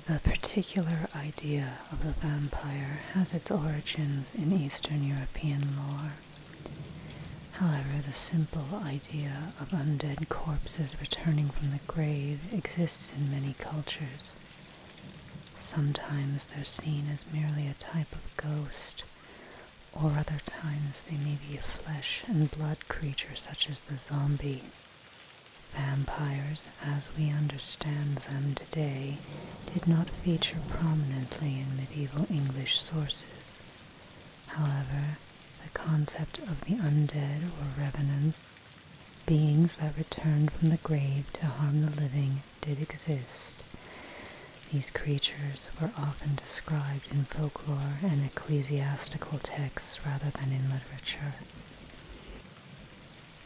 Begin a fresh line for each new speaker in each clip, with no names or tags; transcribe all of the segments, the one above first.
The particular idea of the vampire has its origins in Eastern European lore. However, the simple idea of undead corpses returning from the grave exists in many cultures. Sometimes they're seen as merely a type of ghost, or other times they may be a flesh and blood creature such as the zombie. Vampires, as we understand them today, did not feature prominently in medieval English sources. However, the concept of the undead or revenants, beings that returned from the grave to harm the living, did exist. These creatures were often described in folklore and ecclesiastical texts rather than in literature.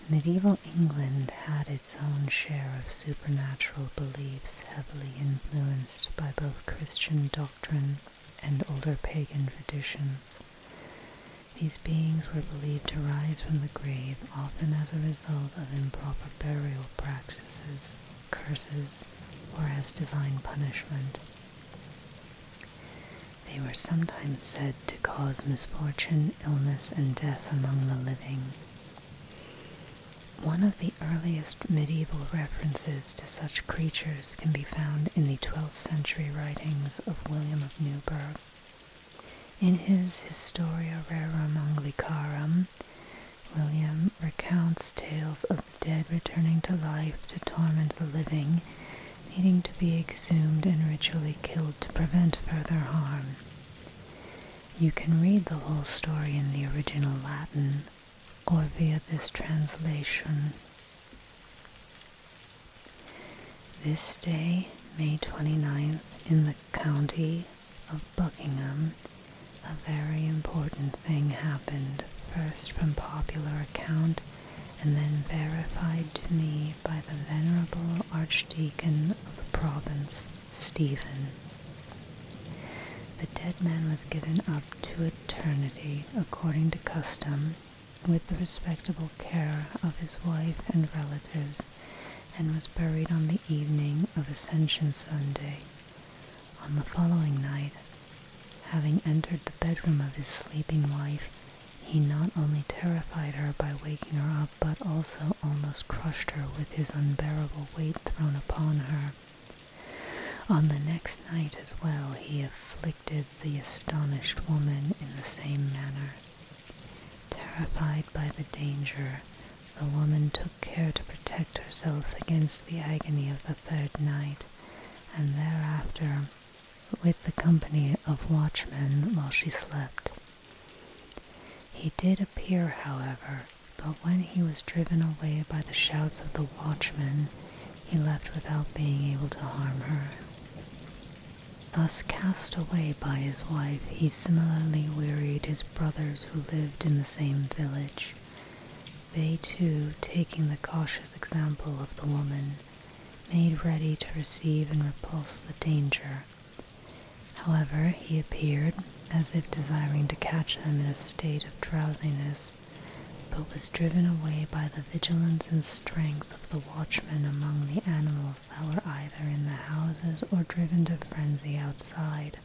Medieval England had its own share of supernatural beliefs heavily influenced by both Christian doctrine and older pagan traditions. These beings were believed to rise from the grave often as a result of improper burial practices, curses, or as divine punishment. They were sometimes said to cause misfortune, illness, and death among the living. One of the earliest medieval references to such creatures can be found in the 12th-century writings of William of Newburgh. In his Historia Rerum Anglicarum, William recounts tales of the dead returning to life to torment the living, needing to be exhumed and ritually killed to prevent further harm. You can read the whole story in the original Latin, or via this translation. This day, May 29th, in the county of Buckingham, a very important thing happened, first from popular account, and then verified to me by the venerable Archdeacon of the province, Stephen. The dead man was given up to eternity according to custom, with the respectable care of his wife and relatives, and was buried on the evening of Ascension Sunday. On the following night, having entered the bedroom of his sleeping wife, he not only terrified her by waking her up, but also almost crushed her with his unbearable weight thrown upon her. On the next night as well, he afflicted the astonished woman in the same manner. Terrified by the danger, the woman took care to protect herself against the agony of the third night, and thereafter with the company of watchmen while she slept. He did appear, however, but when he was driven away by the shouts of the watchmen, he left without being able to harm her. Thus cast away by his wife, he similarly wearied his brothers who lived in the same village. They too, taking the cautious example of the woman, made ready to receive and repulse the danger. However, he appeared, as if desiring to catch them in a state of drowsiness, but was driven away by the vigilance and strength of the watchmen among the animals that were either in the houses or driven to frenzy outside,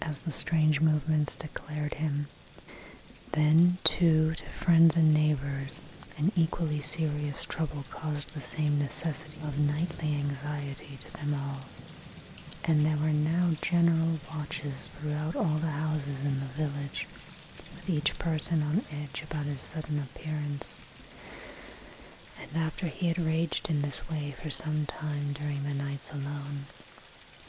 as the strange movements declared him. Then, too, to friends and neighbors, an equally serious trouble caused the same necessity of nightly anxiety to them all. And there were now general watches throughout all the houses in the village, with each person on edge about his sudden appearance. And after he had raged in this way for some time during the nights alone,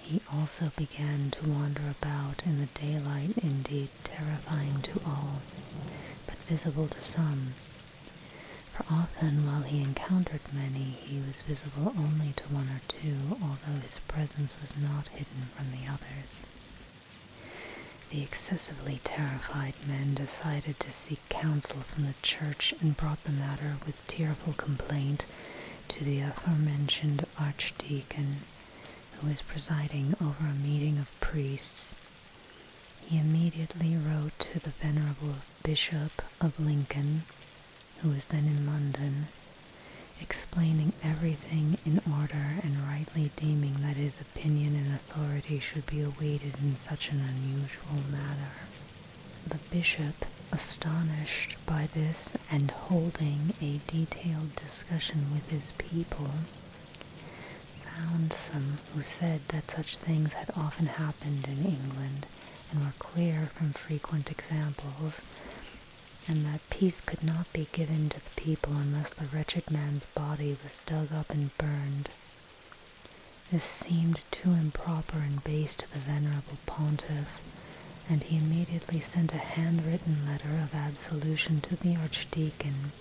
he also began to wander about in the daylight, indeed terrifying to all, but visible to some. For often, while he encountered many, he was visible only to one or two, although his presence was not hidden from the others. The excessively terrified men decided to seek counsel from the church and brought the matter with tearful complaint to the aforementioned archdeacon, who was presiding over a meeting of priests. He immediately wrote to the venerable Bishop of Lincoln, who was then in London, explaining everything in order and rightly deeming that his opinion and authority should be awaited in such an unusual manner. The bishop, astonished by this and holding a detailed discussion with his people, found some who said that such things had often happened in England and were clear from frequent examples, and that peace could not be given to the people unless the wretched man's body was dug up and burned. This seemed too improper and base to the venerable pontiff, and he immediately sent a handwritten letter of absolution to the archdeacon,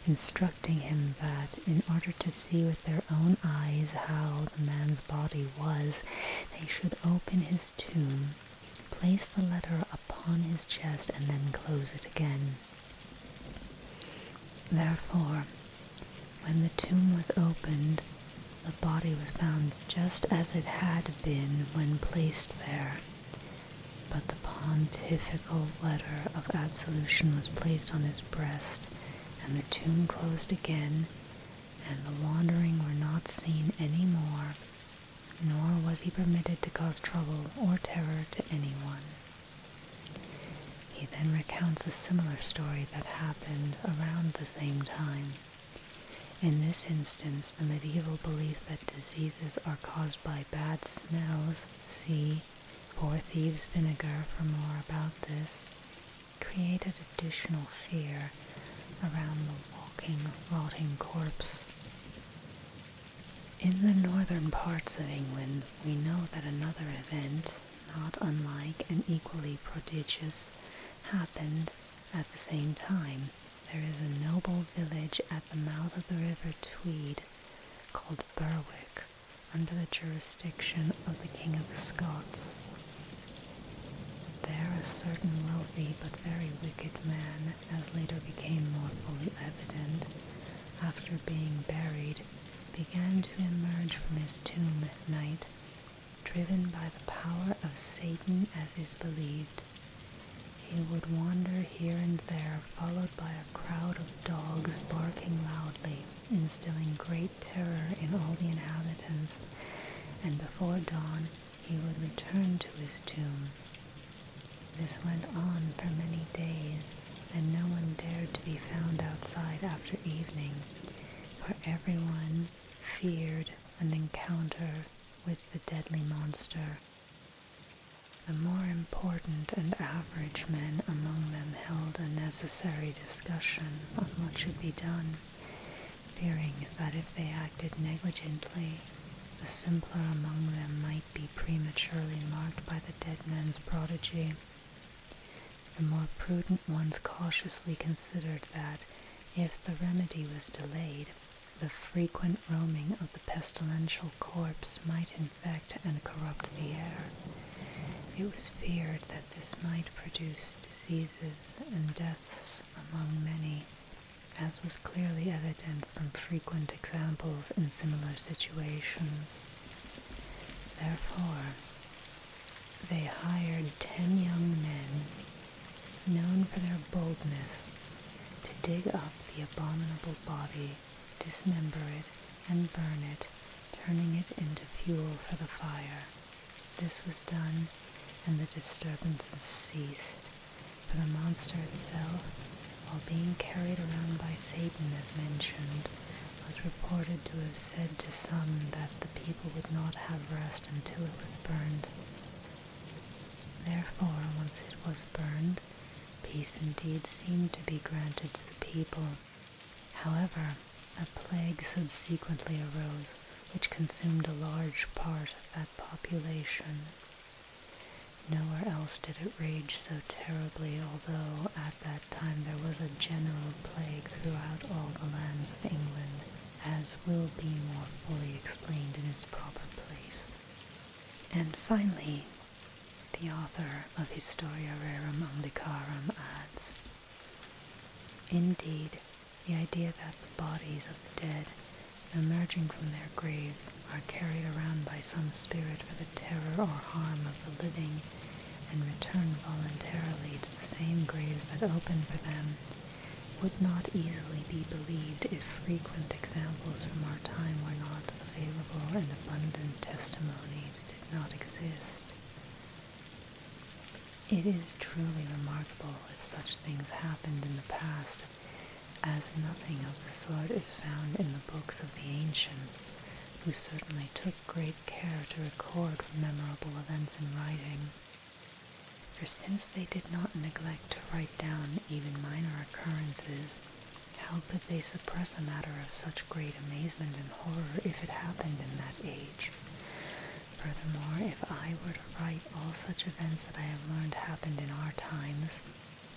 instructing him that, in order to see with their own eyes how the man's body was, they should open his tomb, place the letter upon his chest, and then close it again. Therefore, when the tomb was opened, the body was found just as it had been when placed there, but the pontifical letter of absolution was placed on his breast, and the tomb closed again, and the wandering were not seen any more, nor was he permitted to cause trouble or terror to anyone. He then recounts a similar story that happened around the same time. In this instance, the medieval belief that diseases are caused by bad smells, see Four Thieves' Vinegar for more about this, created additional fear around the walking, rotting corpse. In the northern parts of England, we know that another event, not unlike and equally prodigious, happened at the same time. There is a noble village at the mouth of the river Tweed called Berwick, under the jurisdiction of the King of the Scots. There a certain wealthy but very wicked man, as later became more fully evident, after being buried, began to emerge from his tomb at night, driven by the power of Satan as is believed. He would wander here and there, followed by a crowd of dogs barking loudly, instilling great terror in all the inhabitants, and before dawn he would return to his tomb. This went on for many days, and no one dared to be found outside after evening, for everyone feared an encounter with the deadly monster. The more important and average men among them held a necessary discussion on what should be done, fearing that if they acted negligently, the simpler among them might be prematurely marked by the dead man's prodigy. The more prudent ones cautiously considered that, if the remedy was delayed, the frequent roaming of the pestilential corpse might infect and corrupt the air. It was feared that this might produce diseases and deaths among many, as was clearly evident from frequent examples in similar situations. Therefore, they hired 10 young men, known for their boldness, to dig up the abominable body, dismember it, and burn it, turning it into fuel for the fire. This was done, and the disturbances ceased, for the monster itself, while being carried around by Satan as mentioned, was reported to have said to some that the people would not have rest until it was burned. Therefore, once it was burned, peace indeed seemed to be granted to the people. However, a plague subsequently arose, which consumed a large part of that population. Nowhere else did it rage so terribly, although at that time there was a general plague throughout all the lands of England, as will be more fully explained in its proper place. And finally, the author of Historia Rerum Anglicarum adds, "Indeed, the idea that the bodies of the dead, emerging from their graves, are carried around by some spirit for the terror or harm of the living, and return voluntarily to the same graves that opened for them, would not easily be believed if frequent examples from our time were not available and abundant testimonies did not exist. It is truly remarkable if such things happened in the past, as nothing of the sort is found in the books of the ancients, who certainly took great care to record memorable events in writing. For since they did not neglect to write down even minor occurrences, how could they suppress a matter of such great amazement and horror if it happened in that age? Furthermore, if I were to write all such events that I have learned happened in our times,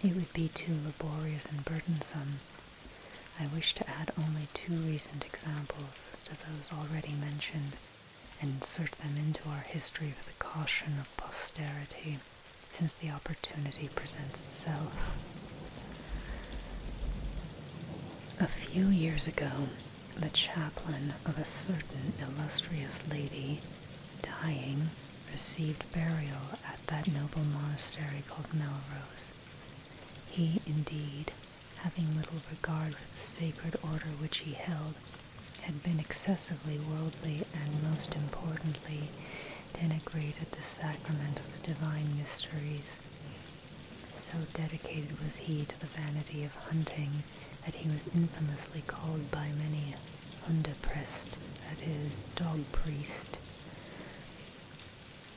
it would be too laborious and burdensome. I wish to add only 2 recent examples to those already mentioned, and insert them into our history for the caution of posterity, since the opportunity presents itself. A few years ago, the chaplain of a certain illustrious lady, dying, received burial at that noble monastery called Melrose. He, indeed, having little regard for the sacred order which he held, had been excessively worldly and, most importantly, denigrated the sacrament of the divine mysteries. So dedicated was he to the vanity of hunting that he was infamously called by many Undead, that is, dog priest.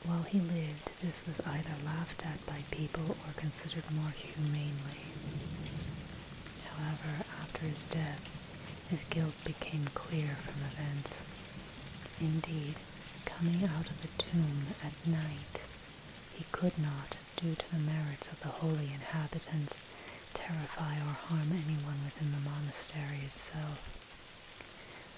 While he lived, this was either laughed at by people or considered more humanely. However, after his death, his guilt became clear from events. Indeed, coming out of the tomb at night, he could not, due to the merits of the holy inhabitants, terrify or harm anyone within the monastery itself.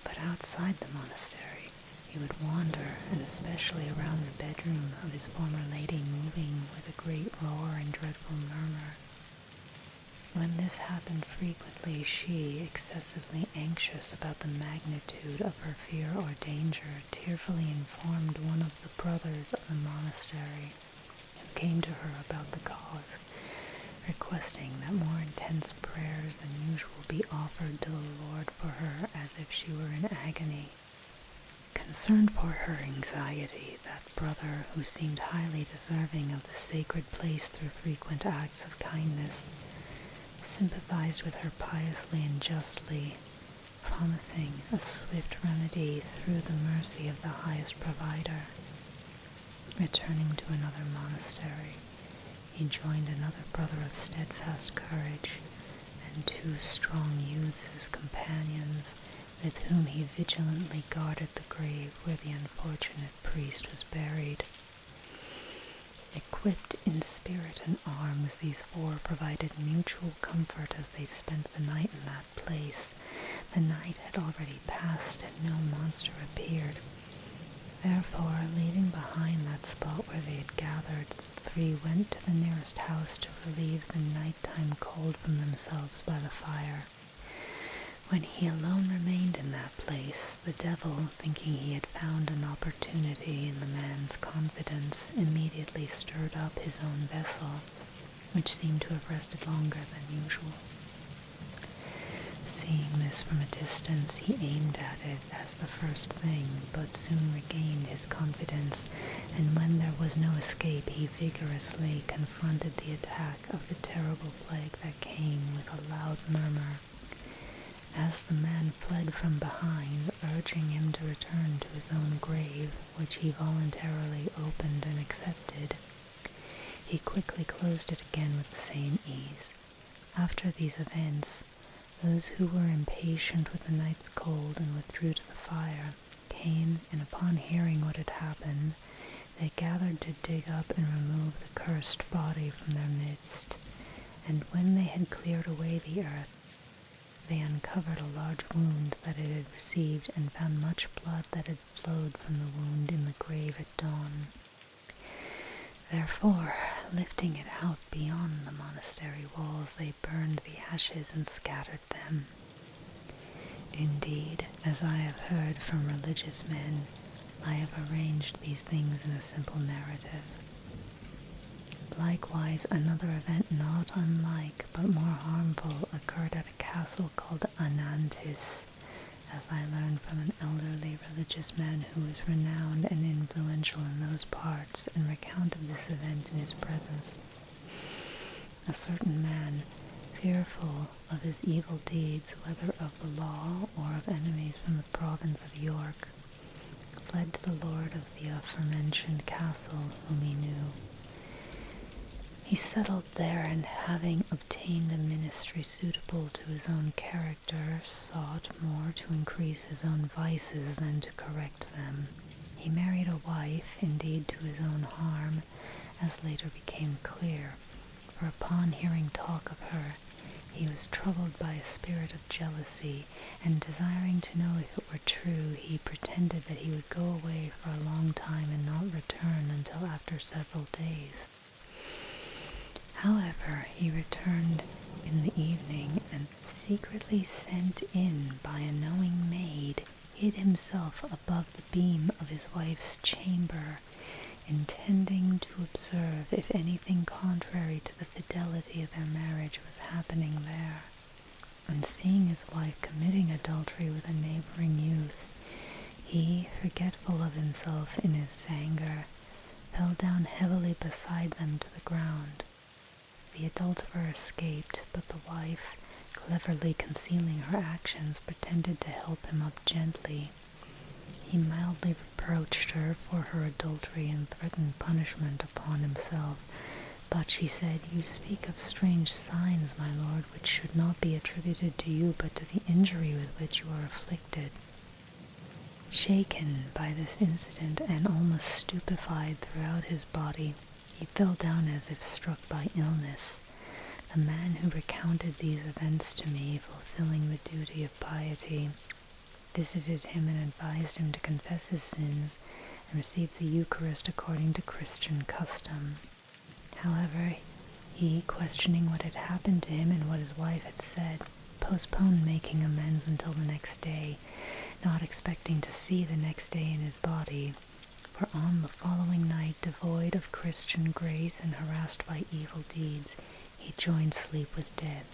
But outside the monastery, he would wander, and especially around the bedroom of his former lady, moving with a great roar and dreadful murmur. When this happened frequently, she, excessively anxious about the magnitude of her fear or danger, tearfully informed one of the brothers of the monastery, who came to her about the cause, requesting that more intense prayers than usual be offered to the Lord for her, as if she were in agony. Concerned for her anxiety, that brother, who seemed highly deserving of the sacred place through frequent acts of kindness, sympathized with her piously and justly, promising a swift remedy through the mercy of the highest provider. Returning to another monastery, he joined another brother of steadfast courage, and 2 strong youths as companions, with whom he vigilantly guarded the grave where the unfortunate priest was buried. Equipped in spirit and arms, these 4 provided mutual comfort as they spent the night in that place. The night had already passed, and no monster appeared. Therefore, leaving behind that spot where they had gathered, the 3 went to the nearest house to relieve the nighttime cold from themselves by the fire. When he alone remained in that place, the devil, thinking he had found an opportunity in the man's confidence, immediately stirred up his own vessel, which seemed to have rested longer than usual. Seeing this from a distance, he aimed at it as the first thing, but soon regained his confidence, and when there was no escape, he vigorously confronted the attack of the terrible plague that came with a loud murmur. As the man fled from behind, urging him to return to his own grave, which he voluntarily opened and accepted, he quickly closed it again with the same ease. After these events, those who were impatient with the night's cold and withdrew to the fire came, and upon hearing what had happened, they gathered to dig up and remove the cursed body from their midst, and when they had cleared away the earth, they uncovered a large wound that it had received, and found much blood that had flowed from the wound in the grave at dawn. Therefore, lifting it out beyond the monastery walls, they burned the ashes and scattered them. Indeed, as I have heard from religious men, I have arranged these things in a simple narrative. Likewise, another event not unlike, but more harmful, occurred at a castle called Anantis, as I learned from an elderly religious man who was renowned and influential in those parts, and recounted this event in his presence. A certain man, fearful of his evil deeds, whether of the law or of enemies from the province of York, fled to the lord of the aforementioned castle, whom he knew. He settled there, and having obtained a ministry suitable to his own character, sought more to increase his own vices than to correct them. He married a wife, indeed to his own harm, as later became clear, for upon hearing talk of her, he was troubled by a spirit of jealousy, and desiring to know if it were true, he pretended that he would go away for a long time and not return until after several days. However, he returned in the evening, and secretly sent in by a knowing maid, hid himself above the beam of his wife's chamber, intending to observe if anything contrary to the fidelity of their marriage was happening there. And seeing his wife committing adultery with a neighboring youth, he, forgetful of himself in his anger, fell down heavily beside them to the ground. The adulterer escaped, but the wife, cleverly concealing her actions, pretended to help him up gently. He mildly reproached her for her adultery and threatened punishment upon himself, but she said, "You speak of strange signs, my lord, which should not be attributed to you, but to the injury with which you are afflicted." Shaken by this incident and almost stupefied throughout his body, he fell down as if struck by illness. The man who recounted these events to me, fulfilling the duty of piety, visited him and advised him to confess his sins and receive the Eucharist according to Christian custom. However, he, questioning what had happened to him and what his wife had said, postponed making amends until the next day, not expecting to see the next day in his body, for on the following night, devoid of Christian grace and harassed by evil deeds, he joined sleep with death.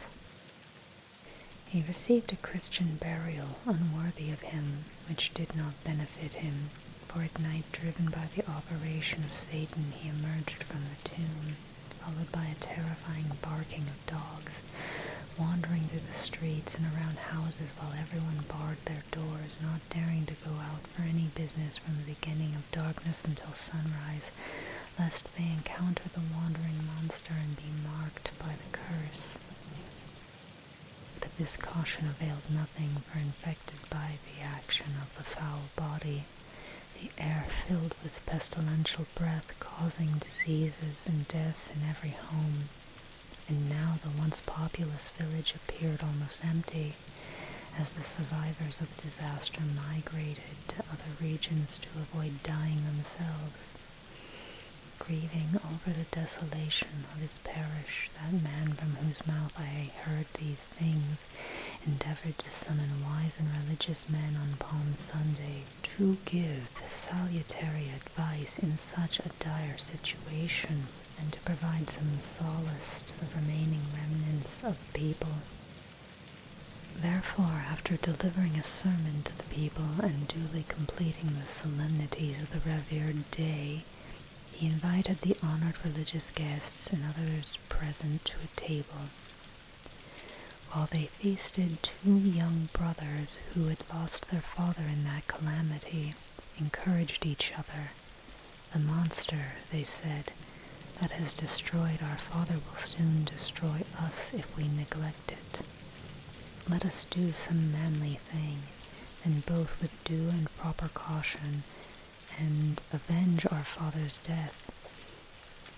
He received a Christian burial unworthy of him, which did not benefit him, for at night, driven by the operation of Satan, he emerged from the tomb, followed by a terrifying barking of dogs, wandering through the streets and around houses while everyone barred their doors, not daring to go out for any business from the beginning of darkness until sunrise, lest they encounter the wandering monster and be marked by the curse. But this caution availed nothing, for infected by the action of the foul body, the air filled with pestilential breath, causing diseases and deaths in every home. And now the once populous village appeared almost empty, as the survivors of the disaster migrated to other regions to avoid dying themselves. Grieving over the desolation of his parish, that man from whose mouth I heard these things endeavored to summon wise and religious men on Palm Sunday to give salutary advice in such a dire situation, and to provide some solace to the remaining remnants of the people. Therefore, after delivering a sermon to the people and duly completing the solemnities of the revered day, he invited the honored religious guests and others present to a table. While they feasted, two young brothers who had lost their father in that calamity encouraged each other. "The monster," they said, "that has destroyed our father will soon destroy us if we neglect it. Let us do some manly thing, and both with due and proper caution, and avenge our father's death.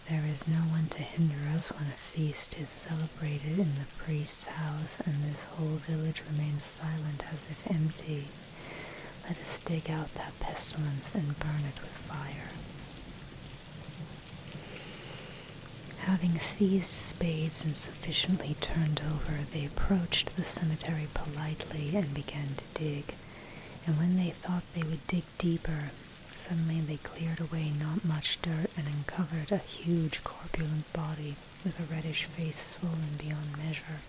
There is no one to hinder us when a feast is celebrated in the priest's house, and this whole village remains silent as if empty. Let us dig out that pestilence and burn it with fire." Having seized spades and sufficiently turned over, they approached the cemetery politely and began to dig, and when they thought they would dig deeper, Suddenly they cleared away not much dirt and uncovered a huge corpulent body with a reddish face swollen beyond measure.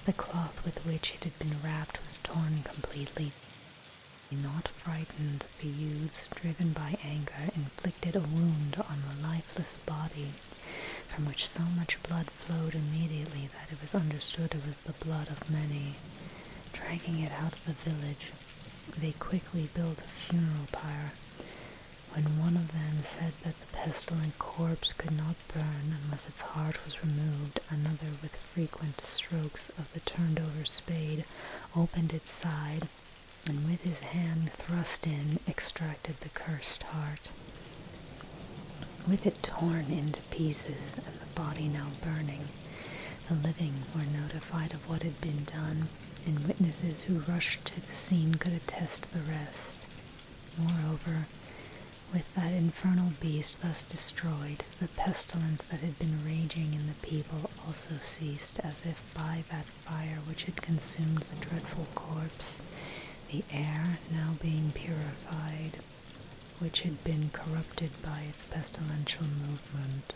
The cloth with which it had been wrapped was torn completely. Not frightened, the youths, driven by anger, inflicted a wound on the lifeless body, from which so much blood flowed immediately that it was understood it was the blood of many. Dragging it out of the village, they quickly built a funeral pyre. When one of them said that the pestilent corpse could not burn unless its heart was removed, another, with frequent strokes of the turned-over spade, opened its side, and with his hand thrust in, extracted the cursed heart. With it torn into pieces and the body now burning, the living were notified of what had been done, and witnesses who rushed to the scene could attest the rest. Moreover, with that infernal beast thus destroyed, the pestilence that had been raging in the people also ceased, as if by that fire which had consumed the dreadful corpse, the air now being purified, which had been corrupted by its pestilential movement.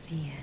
The end.